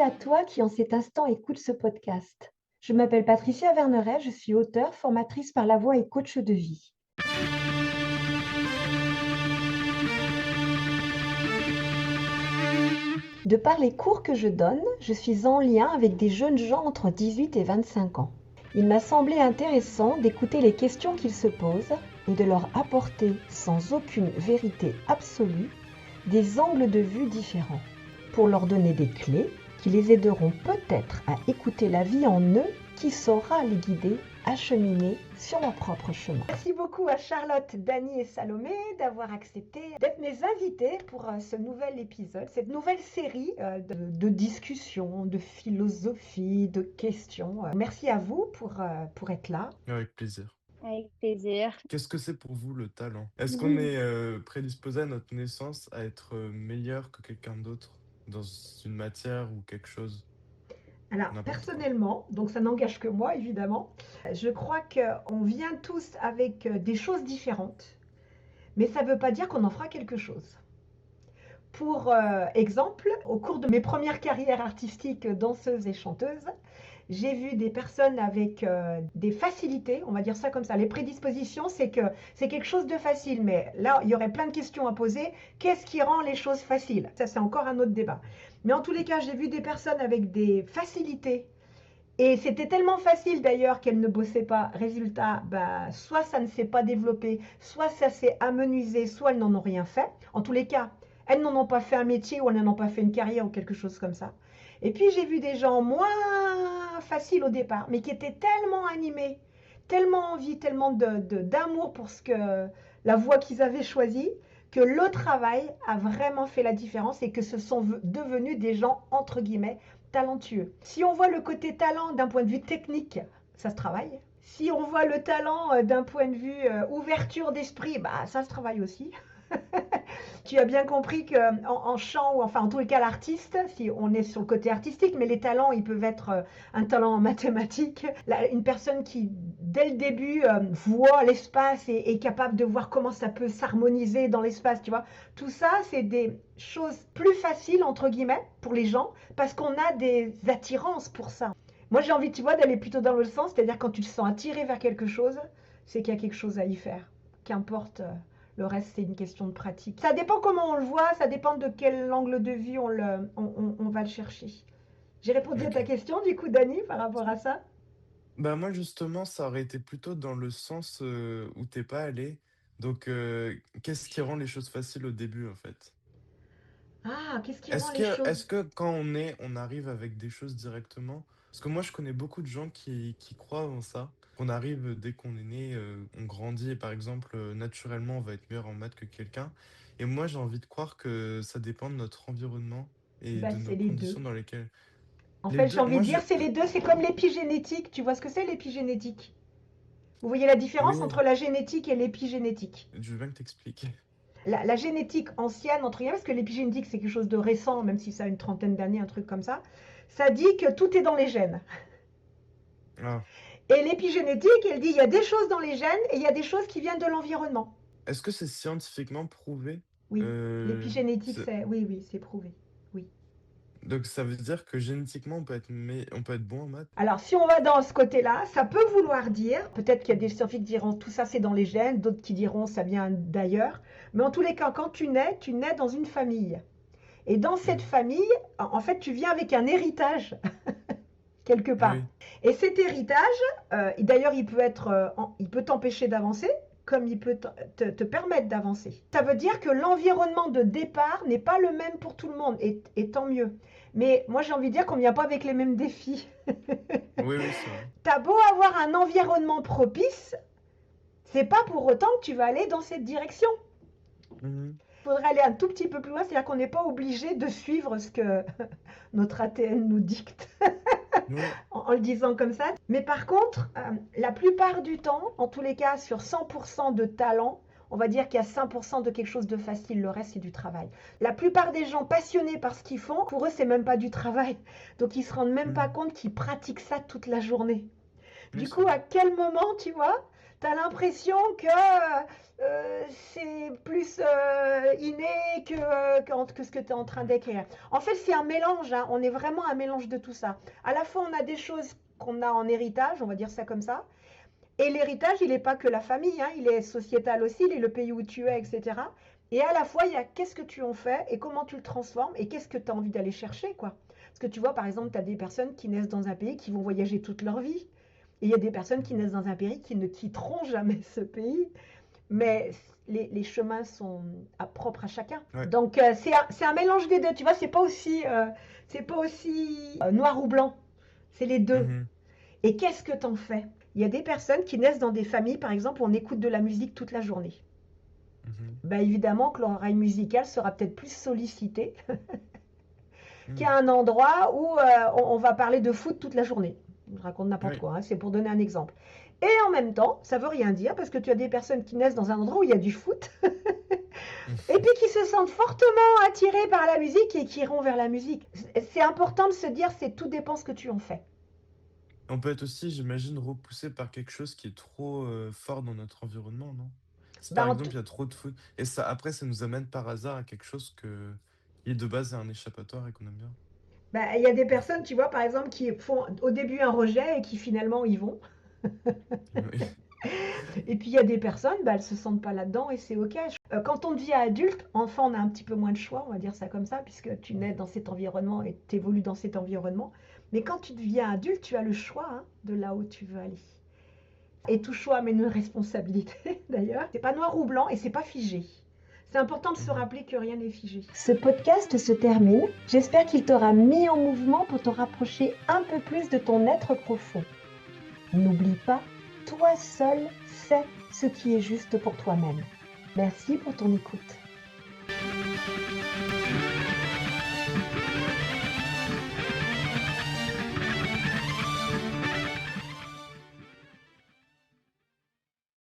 bienvenue à toi qui en cet instant écoute ce podcast. Je m'appelle Patricia Verneret, je suis auteure, formatrice par la voix et coach de vie. De par les cours que je donne, je suis en lien avec des jeunes gens entre 18 et 25 ans. Il m'a semblé intéressant d'écouter les questions qu'ils se posent et de leur apporter, sans aucune vérité absolue, des angles de vue différents, pour leur donner des clés qui les aideront peut-être à écouter la vie en eux qui saura les guider à cheminer sur leur propre chemin. Merci beaucoup à Charlotte, Dany et Salomé d'avoir accepté d'être mes invités pour ce nouvel épisode, cette nouvelle série de discussions, de philosophie, de questions. Merci à vous pour être là. Avec plaisir. Avec plaisir. Qu'est-ce que c'est pour vous le talent? Est-ce qu'on Oui. est prédisposé à notre naissance à être meilleur que quelqu'un d'autre dans une matière ou quelque chose? Alors, N'importe quoi. personnellement, donc ça n'engage que moi évidemment, je crois qu'on vient tous avec des choses différentes, mais ça ne veut pas dire qu'on en fera quelque chose. Pour exemple, au cours de mes premières carrières artistiques danseuse et chanteuse, j'ai vu des personnes avec des facilités, on va dire ça comme ça. Les prédispositions, c'est que c'est quelque chose de facile, mais là, il y aurait plein de questions à poser. Qu'est-ce qui rend les choses faciles? Ça, c'est encore un autre débat. Mais en tous les cas, j'ai vu des personnes avec des facilités. Et c'était tellement facile d'ailleurs qu'elles ne bossaient pas. Résultat, soit ça ne s'est pas développé, soit ça s'est amenuisé, soit elles n'en ont rien fait. En tous les cas, elles n'en ont pas fait un métier ou elles n'en ont pas fait une carrière ou quelque chose comme ça. Et puis j'ai vu des gens moins faciles au départ, mais qui étaient tellement animés, tellement envie, tellement d'amour pour la voie qu'ils avaient choisie, que le travail a vraiment fait la différence et que ce sont devenus des gens, entre guillemets, talentueux. Si on voit le côté talent d'un point de vue technique, ça se travaille. Si on voit le talent d'un point de vue ouverture d'esprit, ça se travaille aussi. Tu as bien compris qu'en chant, ou enfin en tous les cas l'artiste, si on est sur le côté artistique, mais les talents, ils peuvent être un talent en mathématiques, une personne qui, dès le début, voit l'espace et est capable de voir comment ça peut s'harmoniser dans l'espace, tu vois. Tout ça, c'est des choses plus faciles, entre guillemets, pour les gens, parce qu'on a des attirances pour ça. Moi, j'ai envie, tu vois, d'aller plutôt dans le sens, c'est-à-dire quand tu te sens attiré vers quelque chose, c'est qu'il y a quelque chose à y faire. Qu'importe... Le reste, c'est une question de pratique. Ça dépend comment on le voit, ça dépend de quel angle de vue on va le chercher. J'ai répondu à ta Ok. question, du coup, Dany, par rapport à ça. Moi, justement, ça aurait été plutôt dans le sens où t'es pas allé. Donc, qu'est-ce qui rend les choses faciles au début, en fait? Ah, qu'est-ce qui rend Est-ce les que, choses... est-ce que quand on arrive avec des choses directement? Parce que moi, je connais beaucoup de gens qui croient en ça. Qu'on arrive dès qu'on est né, on grandit et par exemple, naturellement, on va être meilleur en maths que quelqu'un. Et moi, j'ai envie de croire que ça dépend de notre environnement et de C'est nos les deux. conditions dans lesquelles. En Les fait, j'ai deux, envie moi, de dire, c'est les deux. C'est comme l'épigénétique. Tu vois ce que c'est, l'épigénétique? Vous voyez la différence oui, entre la génétique et l'épigénétique? je veux bien que t'expliques. La génétique ancienne, entre guillemets, parce que l'épigénétique, c'est quelque chose de récent, même si ça a une trentaine d'années, un truc comme ça dit que tout est dans les gènes. Ah. Et l'épigénétique, elle dit il y a des choses dans les gènes et il y a des choses qui viennent de l'environnement. Est-ce que c'est scientifiquement prouvé? Oui, Euh, l'épigénétique, c'est- oui, c'est prouvé. Oui. Donc ça veut dire que génétiquement, on peut être bon en maths? Alors, si on va dans ce côté-là, ça peut vouloir dire, peut-être qu'il y a des scientifiques qui diront tout ça c'est dans les gènes, d'autres qui diront ça vient d'ailleurs, mais en tous les cas, quand tu nais dans une famille. Et dans cette Mhm. famille, en fait, tu viens avec un héritage, quelque Ah part. oui. Et cet héritage, d'ailleurs, il peut t'empêcher d'avancer, comme il peut te permettre d'avancer. Ça veut dire que l'environnement de départ n'est pas le même pour tout le monde, et tant mieux. Mais moi, j'ai envie de dire qu'on ne vient pas avec les mêmes défis. Oui, oui, c'est vrai. T'as beau avoir un environnement propice, c'est pas pour autant que tu vas aller dans cette direction. Mhm. Il faudrait aller un tout petit peu plus loin, c'est-à-dire qu'on n'est pas obligé de suivre ce que notre ATN nous dicte. Oui. En le disant comme ça. Mais par contre, la plupart du temps, en tous les cas, sur 100% de talent, on va dire qu'il y a 5% de quelque chose de facile, le reste c'est du travail. La plupart des gens passionnés par ce qu'ils font, pour eux c'est même pas du travail. Donc ils se rendent même pas Mhm. compte qu'ils pratiquent ça toute la journée. Oui, Du c'est coup, à vrai. quel moment, tu vois, tu as l'impression que c'est plus inné que ce que tu es en train d'écrire. En fait, c'est un mélange, hein. On est vraiment un mélange de tout ça. À la fois, on a des choses qu'on a en héritage, on va dire ça comme ça. Et l'héritage, il n'est pas que la famille, hein. Il est sociétal aussi, il est le pays où tu es, etc. Et à la fois, il y a qu'est-ce que tu en fais et comment tu le transformes et qu'est-ce que tu as envie d'aller chercher, quoi. Parce que tu vois, par exemple, tu as des personnes qui naissent dans un pays qui vont voyager toute leur vie. Et il y a des personnes qui naissent dans un pays qui ne quitteront jamais ce pays. Mais les chemins sont propres à chacun. Ouais. Donc, c'est un mélange des deux. Tu vois, c'est pas aussi noir ou blanc. C'est les deux. Mhm. Et qu'est-ce que t'en fais? Il y a des personnes qui naissent dans des familles, par exemple, où on écoute de la musique toute la journée. Mhm. Ben, évidemment que l'oreille musicale sera peut-être plus sollicitée Mhm. qu'à un endroit où on va parler de foot toute la journée. Je raconte n'importe Ouais. quoi, hein, c'est pour donner un exemple. Et en même temps, ça veut rien dire parce que tu as des personnes qui naissent dans un endroit où il y a du foot et puis qui se sentent fortement attirées par la musique et qui iront vers la musique. C'est important de se dire, c'est tout dépend ce que tu en fais. On peut être aussi, j'imagine, repoussé par quelque chose qui est trop fort dans notre environnement, non? Si Ben, par exemple il y a trop de foot, et ça après ça nous amène par hasard à quelque chose qui est de base un échappatoire et qu'on aime bien. ben, il y a des personnes, tu vois, par exemple, qui font au début un rejet et qui finalement y vont. Oui. Et puis il y a des personnes, bah, elles ne se sentent pas là-dedans et c'est ok. Quand on devient adulte, enfant, on a un petit peu moins de choix, on va dire ça comme ça, puisque tu nais dans cet environnement et tu évolues dans cet environnement. Mais quand tu deviens adulte, tu as le choix, hein, de là où tu veux aller. Et tout choix amène une responsabilité d'ailleurs. C'est pas noir ou blanc et c'est pas figé. C'est important de se Mhm. rappeler que rien n'est figé. Ce podcast se termine. J'espère qu'il t'aura mis en mouvement pour te rapprocher un peu plus de ton être profond. N'oublie pas, toi seul sais ce qui est juste pour toi-même. Merci pour ton écoute.